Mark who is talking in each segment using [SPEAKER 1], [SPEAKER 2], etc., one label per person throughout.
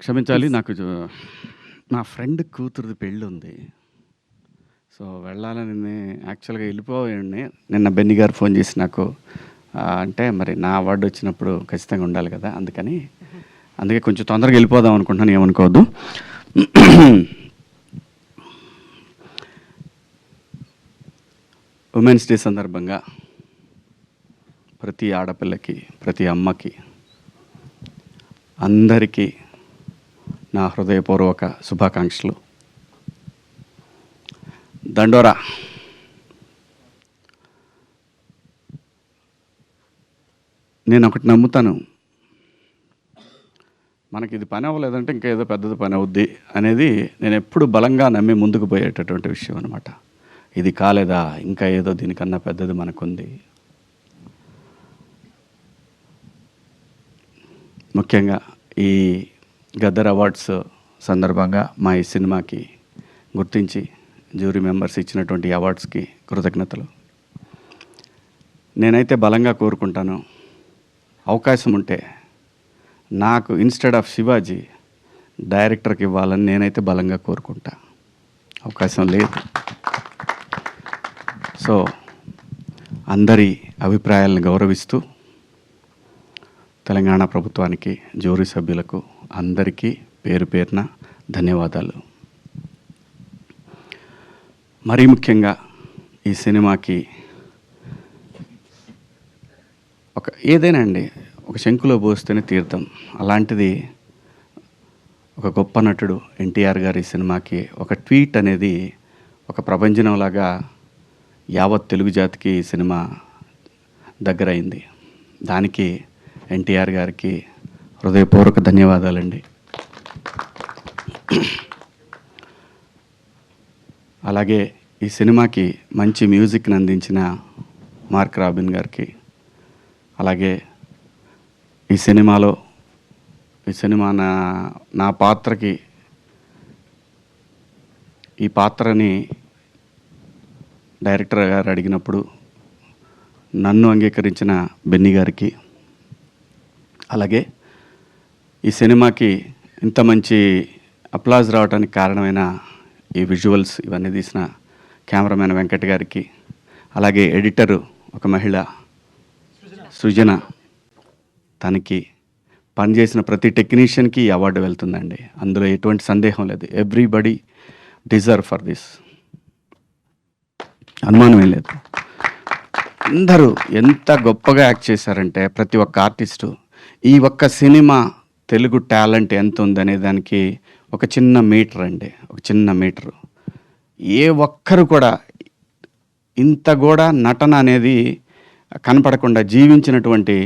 [SPEAKER 1] క్షమించాలి.
[SPEAKER 2] ప్లీజ్.
[SPEAKER 1] నాకు నా ఫ్రెండ్ కూతురిది పెళ్ళుంది. సో, వెళ్ళాలని యాక్చువల్‌గా ఎళ్ళిపోయాడిని. నిన్న బెన్నీ గారు ఫోన్ చేసి నాకు అంటే మరి నా అవార్డొచ్చినప్పుడు ఖచ్చితంగా ఉండాలి కదా! అందుకే కొంచెం తొందరగా ఎళ్ళిపోదాం అనుకుంటున్నాను. ఏమనుకోవద్దు. ఉమెన్స్ డే సందర్భంగా ప్రతి ఆడపిల్లకి, ప్రతి అమ్మకి, అందరికీ నా హృదయపూర్వక శుభాకాంక్షలు. దండోరా. నేనొకటి నమ్ముతాను. మనకిది పని అవ్వలేదంటే ఇంకా ఏదో పెద్దది పని అవుద్ది అనేది నేనెప్పుడు బలంగా నమ్మి ముందుకు పోయేటటువంటి విషయం అనమాట. ఇది కాలేదా, ఇంకా ఏదో దీనికన్నా పెద్దది మనకుంది. ముఖ్యంగా ఈ గద్దర్ అవార్డ్స్ సందర్భంగా మా ఈ సినిమాకి గుర్తించి జ్యూరీ మెంబర్స్ ఇచ్చినటువంటి అవార్డ్స్కి కృతజ్ఞతలు. నేనైతే బలంగా కోరుకుంటాను, అవకాశం ఉంటే నాకు ఇన్స్టెడ్ ఆఫ్ శివాజీ డైరెక్టర్కి ఇవ్వాలని నేనైతే బలంగా కోరుకుంటా. అవకాశం లేదు. సో, అందరి అభిప్రాయాలను గౌరవిస్తూ తెలంగాణ ప్రభుత్వానికి, జ్యూరీ సభ్యులకు అందరికీ పేరు పేరున ధన్యవాదాలు. మరీ ముఖ్యంగా ఈ సినిమాకి ఏదైనా అండి, ఒక శంకులో పోస్తేనే తీర్థం. అలాంటిది ఒక గొప్ప నటుడు ఎన్టీఆర్ గారి సినిమాకి ఒక ట్వీట్ అనేది ఒక ప్రభంజనంలాగా యావత్ తెలుగు జాతికి ఈ సినిమా దగ్గరైంది. దానికి ఎన్టీఆర్ గారికి హృదయపూర్వక ధన్యవాదాలండి. అలాగే ఈ సినిమాకి మంచి మ్యూజిక్ని అందించిన మార్క్ రాబిన్ గారికి, అలాగే ఈ సినిమా నా పాత్రకి ఈ పాత్రని డైరెక్టర్ గారు అడిగినప్పుడు నన్ను అంగీకరించిన బెన్నీ గారికి, అలాగే ఈ సినిమాకి ఇంత మంచి అప్లాజ్ రావడానికి కారణమైన ఈ విజువల్స్ ఇవన్నీ తీసిన కెమెరామెన్ వెంకట్ గారికి, అలాగే ఎడిటరు ఒక మహిళ సృజన, తనకి పనిచేసిన ప్రతి టెక్నీషియన్కి ఈ అవార్డు వెళ్తుందండి. అందులో ఎటువంటి సందేహం లేదు. ఎవ్రీబడి డిజర్వ్ ఫర్ దిస్, అనుమానమేం లేదు. అందరూ ఎంత గొప్పగా యాక్ట్ చేశారంటే ప్రతి ఒక్క ఆర్టిస్టు ఈ ఒక్క సినిమా తెలుగు టాలెంట్ ఎంత ఉందనే దానికి ఒక చిన్న మీటర్ అండి, ఒక చిన్న మీటరు. ఏ ఒక్కరు కూడా ఇంత కూడా నటన అనేది కనపడకుండా జీవించినటువంటి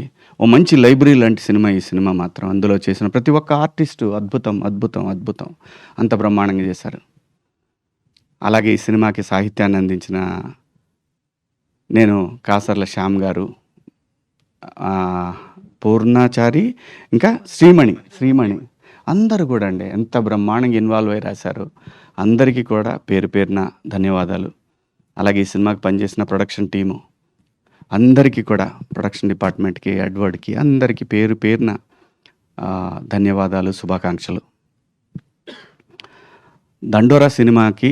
[SPEAKER 1] ఓ మంచి లైబ్రరీ లాంటి సినిమా ఈ సినిమా మాత్రం. అందులో చేసిన ప్రతి ఒక్క ఆర్టిస్టు అద్భుతం అద్భుతం అద్భుతం, అంత బ్రహ్మాండంగా చేశారు. అలాగే ఈ సినిమాకి సాహిత్యాన్ని అందించిన నేను కాసర్ల శ్యామ్ గారు, పూర్ణాచారి, ఇంకా శ్రీమణి అందరూ కూడా అండి ఎంత బ్రహ్మాండంగా ఇన్వాల్వ్ అయి రాశారు. అందరికీ కూడా పేరు పేరున ధన్యవాదాలు. అలాగే ఈ సినిమాకి పనిచేసిన ప్రొడక్షన్ టీము అందరికీ కూడా, ప్రొడక్షన్ డిపార్ట్మెంట్కి, ఎడ్వర్డ్కి అందరికీ పేరు పేరున ధన్యవాదాలు, శుభాకాంక్షలు. దండోరా సినిమాకి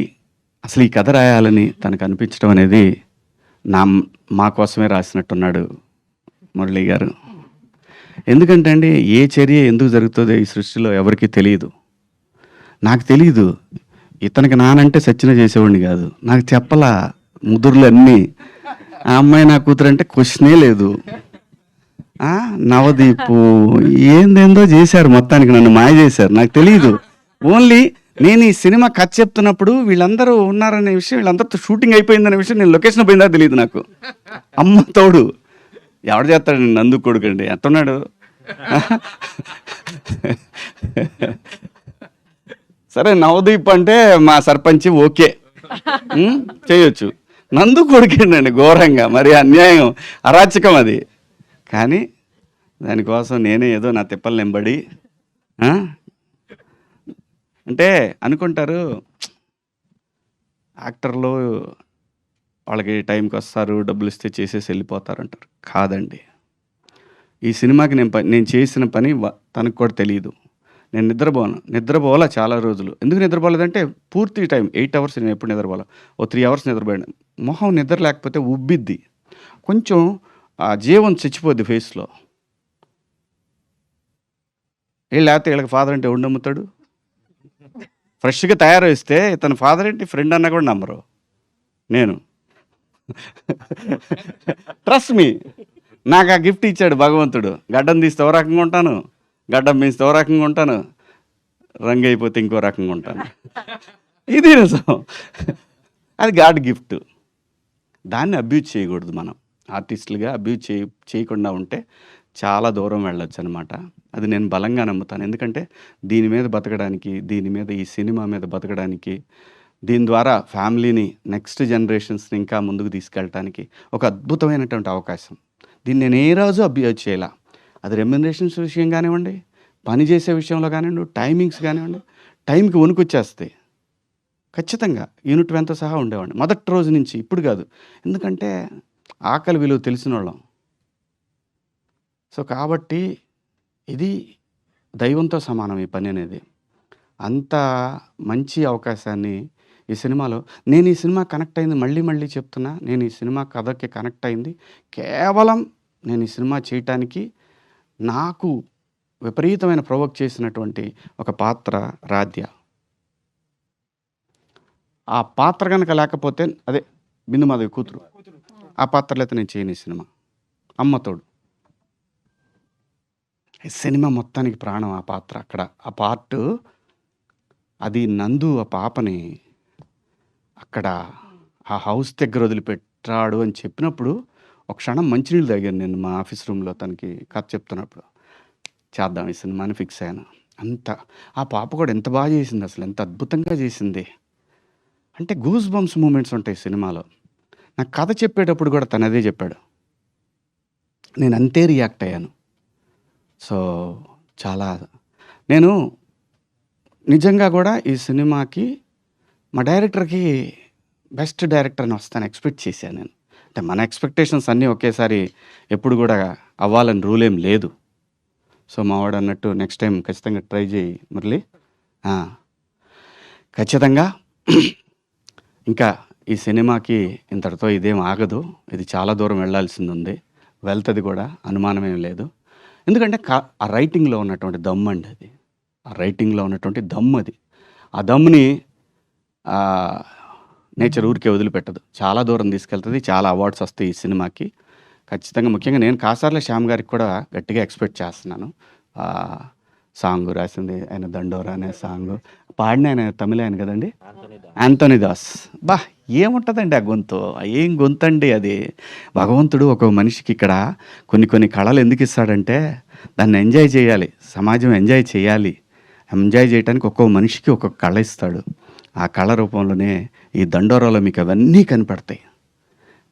[SPEAKER 1] అసలు ఈ కథ రాయాలని తనకు అనిపించడం అనేది మా కోసమే రాసినట్టున్నాడు మురళీ గారు. ఎందుకంటే అండి, ఏ చర్య ఎందుకు జరుగుతుందో ఈ సృష్టిలో ఎవరికీ తెలియదు. నాకు తెలియదు. ఇతనికి నానంటే సచ్చిన చేసేవాడిని కాదు. నాకు చెప్పలా ముదురులు అన్నీ. ఆ అమ్మాయి నా కూతురు అంటే క్వశ్చనే లేదు. నవదీపు ఏందేందో చేశారు, మొత్తానికి నన్ను మాయ చేశారు. నాకు తెలియదు. ఓన్లీ నేను ఈ సినిమా కథ చెప్తున్నప్పుడు వీళ్ళందరూ ఉన్నారనే విషయం, వీళ్ళందరితో షూటింగ్ అయిపోయిందనే విషయం, నేను లొకేషన్ పోయిందా తెలియదు నాకు. అమ్మ తోడు ఎవడు చేస్తాడు, నేను నందు కొడుకండి ఎట్టున్నాడు. సరే, నవదీప్ అంటే మా సర్పంచ్ ఓకే, చేయొచ్చు. నందు కొడుకేండండి ఘోరంగా, మరి అన్యాయం, అరాచకం అది. కానీ దానికోసం నేనే ఏదో నా తిప్పలు నింబడి అంటే అనుకుంటారు యాక్టర్లు వాళ్ళకి టైంకి వస్తారు, డబ్బులు ఇస్తే చేసేసి వెళ్ళిపోతారు అంటారు. కాదండి, ఈ సినిమాకి నేను చేసిన పని తనకు కూడా తెలియదు. నేను నిద్రపోవాలా చాలా రోజులు. ఎందుకు నిద్రపోలేదంటే పూర్తి టైం 8 అవర్స్ నేను ఎప్పుడు నిద్రపోలా. ఓ 3 అవర్స్ నిద్రపోయాను. మొహం నిద్ర లేకపోతే ఉబ్బిద్ది. కొంచెం జీవం చచ్చిపోద్ది ఫేస్‌లో. లేకపోతే వీళ్ళకి ఫాదర్ అంటే ఎవడు నమ్ముతాడు? ఫ్రెష్‌గా తయారొస్తే ఇతని ఫాదర్ ఏంటి ఫ్రెండ్ అన్నా కూడా నమ్మరు. నేను. Trust me. నాకు ఆ గిఫ్ట్ ఇచ్చాడు భగవంతుడు. గడ్డం తీస్తే ఓ రకంగా ఉంటాను. గడ్డం పెంచితే ఓ రకంగా ఉంటాను. రంగు అయిపోతే ఇంకో రకంగా ఉంటాను. ఇది నిజం. అది గాడ్ గిఫ్ట్. దాన్ని అబ్యూజ్ చేయకూడదు మనం. ఆర్టిస్టులుగా అబ్యూజ్ చేయకుండా ఉంటే చాలా దూరం వెళ్ళొచ్చు అనమాట. అది నేను బలంగా నమ్ముతాను. ఎందుకంటే దీని మీద బతకడానికి, ఈ సినిమా మీద బతకడానికి, దీని ద్వారా ఫ్యామిలీని, నెక్స్ట్ జనరేషన్స్ని ఇంకా ముందుకు తీసుకెళ్ళటానికి ఒక అద్భుతమైనటువంటి అవకాశం. దీన్ని నేను ఏ రోజు అబ్యూజ్ చేయలా. అది రెమ్యునరేషన్స్ విషయం కానివ్వండి, పని చేసే విషయంలో కానివ్వండి, టైమింగ్స్ కానివ్వండి, టైంకి వణుకొచ్చేస్తాయి. ఖచ్చితంగా యూనిట్ వెంత సహా ఉండేవాడిని మొదటి రోజు నుంచి. ఇప్పుడు కాదు, ఎందుకంటే ఆకలి విలువ తెలిసిన వాళ్ళం. సో కాబట్టి ఇది దైవంతో సమానం ఈ పని అనేది. అంత మంచి అవకాశాన్ని ఈ సినిమాలో నేను ఈ సినిమా కనెక్ట్ అయింది, మళ్ళీ చెప్తున్నా, నేను ఈ సినిమా కథకి కనెక్ట్ అయింది కేవలం నేను ఈ సినిమా చేయటానికి నాకు విపరీతమైన ప్రొవోక్ చేసినటువంటి ఒక పాత్ర రాధ్య. ఆ పాత్ర కనుక లేకపోతే, అదే బిందుమాధవి కూతురు, ఆ పాత్రలో అయితే నేను చేయను ఈ సినిమా. అమ్మతోడు ఈ సినిమా మొత్తానికి ప్రాణం ఆ పాత్ర. అక్కడ ఆ పార్ట్, అది నందు ఆ పాపని అక్కడ ఆ హౌస్ దగ్గర వదిలిపెట్టాడు అని చెప్పినప్పుడు ఒక క్షణం మంచినీళ్ళు తాగాను నేను మా ఆఫీస్ రూమ్లో. తనకి కథ చెప్తున్నప్పుడు చేద్దాం ఈ సినిమాని ఫిక్స్ అయ్యాను. అంత ఆ పాప కూడా ఎంత బాగా చేసింది, అసలు ఎంత అద్భుతంగా చేసింది అంటే గూస్ బంప్స్ మూమెంట్స్ ఉంటాయి సినిమాలో. నాకు కథ చెప్పేటప్పుడు కూడా తను అదే చెప్పాడు, నేను అంతే రియాక్ట్ అయ్యాను. సో చాలా నేను నిజంగా కూడా ఈ సినిమాకి మా డైరెక్టర్కి బెస్ట్ డైరెక్టర్ అని వస్తాను ఎక్స్పెక్ట్ చేశాను నేను. అంటే మన ఎక్స్పెక్టేషన్స్ అన్నీ ఒకేసారి ఎప్పుడు కూడా అవ్వాలని రూల్ ఏం లేదు. సో మావాడు అన్నట్టు నెక్స్ట్ టైం ఖచ్చితంగా ట్రై చేయి మురళి. ఖచ్చితంగా ఇంకా ఈ సినిమాకి ఇంతటితో ఇదేం ఆగదు, ఇది చాలా దూరం వెళ్ళాల్సింది ఉంది, వెళ్తుంది కూడా, అనుమానమేం లేదు. ఎందుకంటే ఆ రైటింగ్లో ఉన్నటువంటి దమ్ము అండి అది, ఆ రైటింగ్లో ఉన్నటువంటి దమ్ము అది. ఆ దమ్ముని నేచర్ ఊరికే వదిలిపెట్టదు, చాలా దూరం తీసుకెళ్తుంది. చాలా అవార్డ్స్ వస్తాయి ఈ సినిమాకి ఖచ్చితంగా. ముఖ్యంగా నేను కాసార్ల శ్యామ్ గారికి కూడా గట్టిగా ఎక్స్పెక్ట్ చేస్తున్నాను. సాంగ్ రాసింది ఆయన, దండోరా అనే సాంగ్ పాడిన ఆయన తమిళ ఆయన కదండి, యాంథోనీ దాస్. ఏముంటుందండి ఆ గొంతు, ఏం గొంతు అండి అది. భగవంతుడు ఒక మనిషికి ఇక్కడ కొన్ని కళలు ఎందుకు ఇస్తాడంటే దాన్ని ఎంజాయ్ చేయాలి, సమాజం ఎంజాయ్ చేయాలి. ఎంజాయ్ చేయడానికి ఒక్కొక్క మనిషికి ఒక్కొక్క కళ ఇస్తాడు. ఆ కళ రూపంలోనే ఈ దండోరాలో మీకు అవన్నీ కనిపెడతాయి.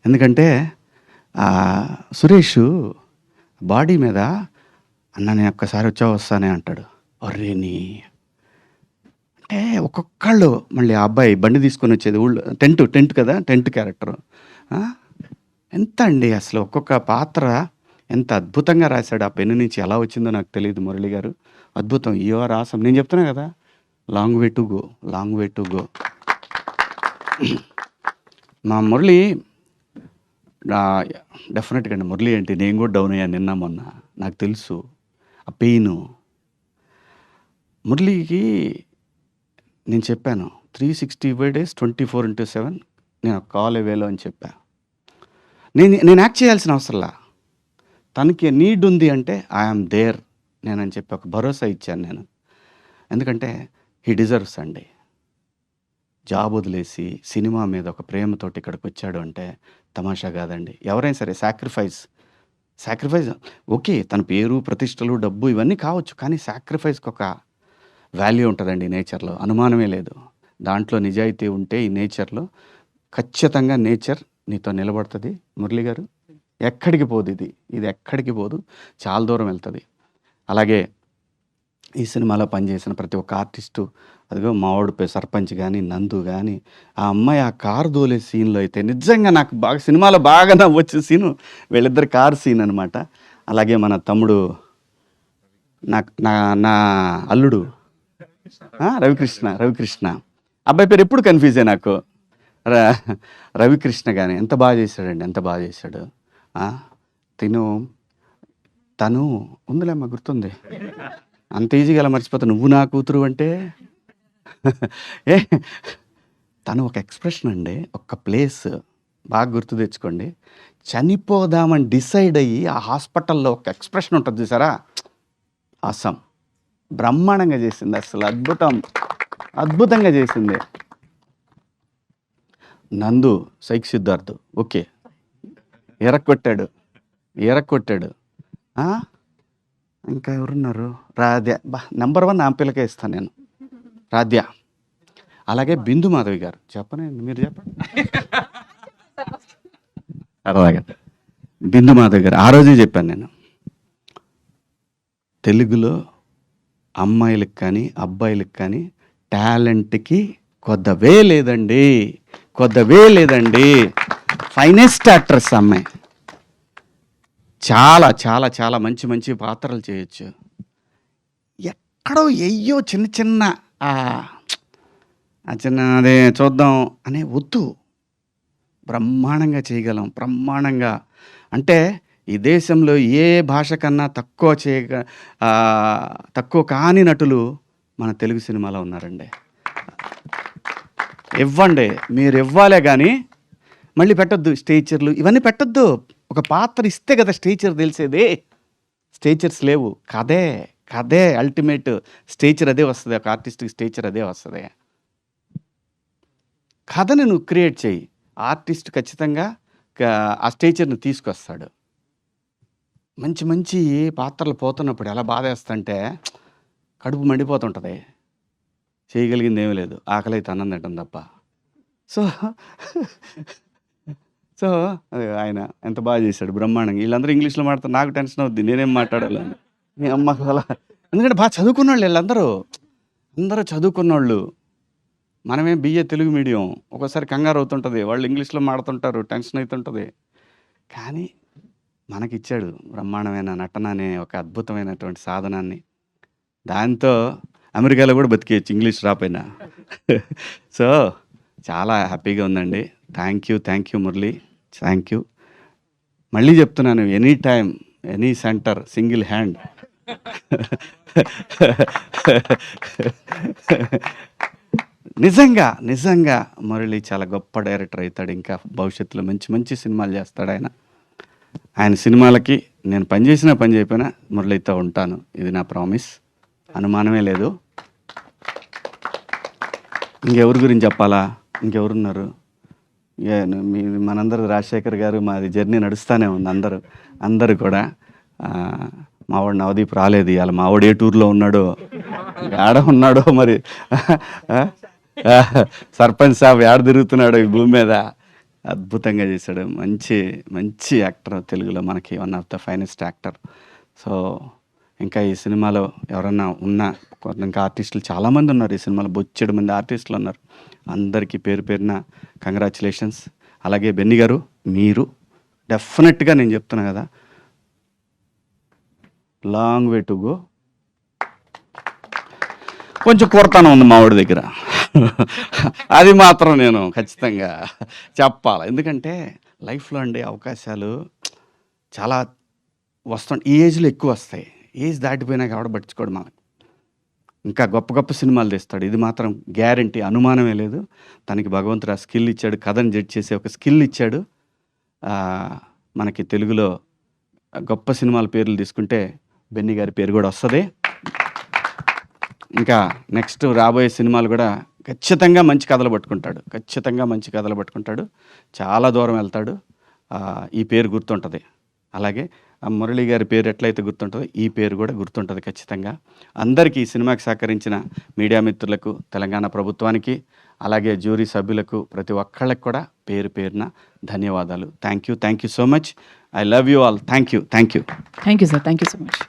[SPEAKER 1] ఎందుకంటే సురేష్ బాడీ మీద అన్న నేను ఒక్కసారి వస్తానే అంటాడు. అర్రేని అంటే ఒక్కొక్కళ్ళు మళ్ళీ ఆ అబ్బాయి బండి తీసుకొని వచ్చేది ఊళ్ళో, టెంట్ కదా, టెంట్ క్యారెక్టర్ ఎంత అండి అసలు. ఒక్కొక్క పాత్ర ఎంత అద్భుతంగా రాశాడు. ఆ పెన్ను నుంచి ఎలా వచ్చిందో నాకు తెలియదు మురళి గారు, అద్భుతం. You are awesome. నేను చెప్తున్నా కదా, లాంగ్ వే టు గో. మా మురళి డెఫినెట్గా అండి. మురళి ఏంటి, నేను కూడా డౌన్ అయ్యాను నిన్న మొన్న, నాకు తెలుసు ఆ పెయిన్. మురళికి నేను చెప్పాను 365 days 24/7 నేను కాల్ అవేలో అని చెప్పా. నేను యాక్ట్ చేయాల్సిన అవసరంలా, తనకి నీడ్ ఉంది అంటే ఐఆమ్ దేర్ నేనని చెప్పి ఒక భరోసా ఇచ్చాను నేను. ఎందుకంటే హీ డిజర్వ్స్ అండి. జాబ్ వదిలేసి సినిమా మీద ఒక ప్రేమతోటి ఇక్కడికి వచ్చాడు అంటే తమాషా కాదండి. ఎవరైనా సరే సాక్రిఫైస్ ఓకే, తన పేరు, ప్రతిష్టలు, డబ్బు ఇవన్నీ కావచ్చు, కానీ సాక్రిఫైస్కి ఒక వాల్యూ ఉంటుందండి నేచర్లో, అనుమానమే లేదు. దాంట్లో నిజాయితీ ఉంటే ఈ నేచర్లో ఖచ్చితంగా నేచర్ నీతో నిలబడుతుంది మురళి గారు. ఎక్కడికి పోదు ఇది ఎక్కడికి పోదు, చాలా దూరం వెళ్తుంది. అలాగే ఈ సినిమాలో పనిచేసిన ప్రతి ఒక్క ఆర్టిస్టు, అదిగో మావాడు సర్పంచ్ కానీ, నందు కానీ, ఆ అమ్మాయి ఆ కారు దోలే సీన్లో అయితే నిజంగా నాకు బాగా సినిమాలో బాగా నవ్వొచ్చే సీను వీళ్ళిద్దరు కారు సీన్ అనమాట. అలాగే మన తమ్ముడు నా నా నా అల్లుడు రవికృష్ణ అబ్బాయి పేరు ఎప్పుడు కన్ఫ్యూజే నాకు. రవికృష్ణ కానీ ఎంత బాగా చేశాడండి, ఎంత బాగా చేశాడు. తను ఉందిలేమ్మా, గుర్తుంది. అంత ఈజీగా అలా మర్చిపోతా. నువ్వు నా కూతురు అంటే ఏ తను ఒక ఎక్స్ప్రెషన్ అండి, ఒక ప్లేస్ బాగా గుర్తు తెచ్చుకోండి. చనిపోదామని డిసైడ్ అయ్యి ఆ హాస్పిటల్లో ఒక ఎక్స్ప్రెషన్ ఉంటుంది చూసారా, అసం బ్రహ్మాండంగా చేసింది, అసలు అద్భుతంగా చేసింది. నందు సైక్ సిద్ధార్థ్ ఓకే ఎరక్కొట్టాడు. ఇంకా ఎవరున్నారు, రాధ్య నెంబర్ 1 ఆ పిల్లకే ఇస్తాను నేను, రాధ్య. అలాగే బిందు మాధవి గారు, చెప్పనండి మీరు చెప్పండి. అలాగే బిందు మాధవి గారు, ఆ రోజే చెప్పాను నేను, తెలుగులో అమ్మాయిలకు కానీ అబ్బాయిలకు కానీ టాలెంట్కి కొద్దవే లేదండి. ఫైనెస్ట్ యాక్ట్రెస్ అమ్మాయి, చాలా చాలా చాలా మంచి పాత్రలు చేయొచ్చు. ఎక్కడో ఎయ్యో చిన్న అదే చూద్దాం అనే వద్దు, బ్రహ్మాండంగా చేయగలం. బ్రహ్మాండంగా అంటే ఈ దేశంలో ఏ భాష కన్నా తక్కువ కాని నటులు మన తెలుగు సినిమాలో ఉన్నారండి. ఇవ్వండి, మీరు ఇవ్వాలే కానీ మళ్ళీ పెట్టద్దు స్టేచర్లు ఇవన్నీ పెట్టద్దు. ఒక పాత్ర ఇస్తే కదా స్టేచర్ తెలిసేది. స్టేచర్స్ లేవు, కథే అల్టిమేట్ స్టేచర్, అదే వస్తుంది. ఒక ఆర్టిస్ట్కి స్టేచర్ అదే వస్తుంది. కథని నువ్వు క్రియేట్ చేయి, ఆర్టిస్ట్ ఖచ్చితంగా ఆ స్టేచర్ని తీసుకొస్తాడు. మంచి పాత్రలు పోతున్నప్పుడు ఎలా బాధేస్తుంటే కడుపు మండిపోతుంటుంది. చేయగలిగింది ఏమీ లేదు, ఆకలి అయితే అన్నం తింటాం తప్ప. సో అది ఆయన ఎంత బాగా చేశాడు, బ్రహ్మాండంగా. వీళ్ళందరూ ఇంగ్లీష్లో మాట్లాడుతారు, నాకు టెన్షన్ అవుద్ది, నేనేం మాట్లాడాలని. మీ అమ్మకు అలా, ఎందుకంటే బాగా చదువుకున్న వాళ్ళు వీళ్ళందరూ, అందరూ చదువుకున్నోళ్ళు. మనమే బిఏ తెలుగు మీడియం, ఒక్కోసారి కంగారు అవుతుంటుంది, వాళ్ళు ఇంగ్లీష్లో మాడుతుంటారు, టెన్షన్ అవుతుంటుంది. కానీ మనకిచ్చాడు బ్రహ్మాండమైన నటన అనే ఒక అద్భుతమైనటువంటి సాధనాన్ని. దాంతో అమెరికాలో కూడా బతికేయచ్చు ఇంగ్లీష్ రాపోయినా. సో చాలా హ్యాపీగా ఉందండి. Thank you Murali, thank you. మళ్ళీ చెప్తున్నాను, any time any centre single hand. నిజంగా మురళి చాలా గొప్ప డైరెక్టర్ అవుతాడు. ఇంకా భవిష్యత్తులో మంచి సినిమాలు చేస్తాడు ఆయన సినిమాలకి నేను పని చేయకపోయినా మురళితో ఉంటాను, ఇది నా ప్రామిస్, అనుమానమే లేదు. ఇంకెవరి గురించి చెప్పాలా, ఇంకెవరున్నారు? మనందరూ రాజశేఖర్ గారు, మాది జర్నీ నడుస్తూనే ఉంది. అందరూ కూడా మావాడు నవదీప్ రాలేదు ఇవాళ, మావాడు ఏ టూర్లో ఉన్నాడో ఏడ ఉన్నాడో మరి, సర్పంచ్ సాబ్ ఏడ తిరుగుతున్నాడో ఈ భూమి మీద. అద్భుతంగా చేశాడు, మంచి యాక్టర్, తెలుగులో మనకి one of the finest actor. So ఇంకా ఈ సినిమాలో ఎవరన్నా ఇంకా ఆర్టిస్టులు చాలామంది ఉన్నారు ఈ సినిమాలో, బొచ్చెడు మంది ఆర్టిస్టులు ఉన్నారు. అందరికీ పేరున కంగ్రాచులేషన్స్. అలాగే బెన్నీ గారు, మీరు డెఫినెట్గా నేను చెప్తున్నా కదా, లాంగ్ వే టు గో. కొంచెం కొరతనం ఉంది మా వాడి దగ్గర, అది మాత్రం నేను ఖచ్చితంగా చెప్పాలి. ఎందుకంటే లైఫ్లో అండి అవకాశాలు చాలా వస్తాయి, ఈ ఏజ్లో ఎక్కువ వస్తాయి. ఏజ్ దాటిపోయినాక ఎవడ పట్టించుకోడు మనకు. ఇంకా గొప్ప సినిమాలు తెస్తాడు, ఇది మాత్రం గ్యారంటీ, అనుమానమే లేదు. తనకి భగవంతుడు ఆ స్కిల్ ఇచ్చాడు, కథను జడ్జ్ చేసే ఒక స్కిల్ ఇచ్చాడు. మనకి తెలుగులో గొప్ప సినిమాల పేర్లు తీసుకుంటే బెన్నీ గారి పేరు కూడా వస్తుంది. ఇంకా నెక్స్ట్ రాబోయే సినిమాలు కూడా ఖచ్చితంగా మంచి కథలు పట్టుకుంటాడు, చాలా దూరం వెళ్తాడు. ఈ పేరు గుర్తుంటుంది. అలాగే మురళి గారి పేరు ఎట్లయితే గుర్తుంటుందో ఈ పేరు కూడా గుర్తుంటుంది ఖచ్చితంగా. అందరికీ ఈ సినిమాకి సహకరించిన మీడియా మిత్రులకు, తెలంగాణ ప్రభుత్వానికి, అలాగే జ్యూరీ సభ్యులకు, ప్రతి ఒక్కళ్ళకి కూడా పేరున ధన్యవాదాలు. Thank you so much. I love you all. Thank you
[SPEAKER 2] sir, thank you so much.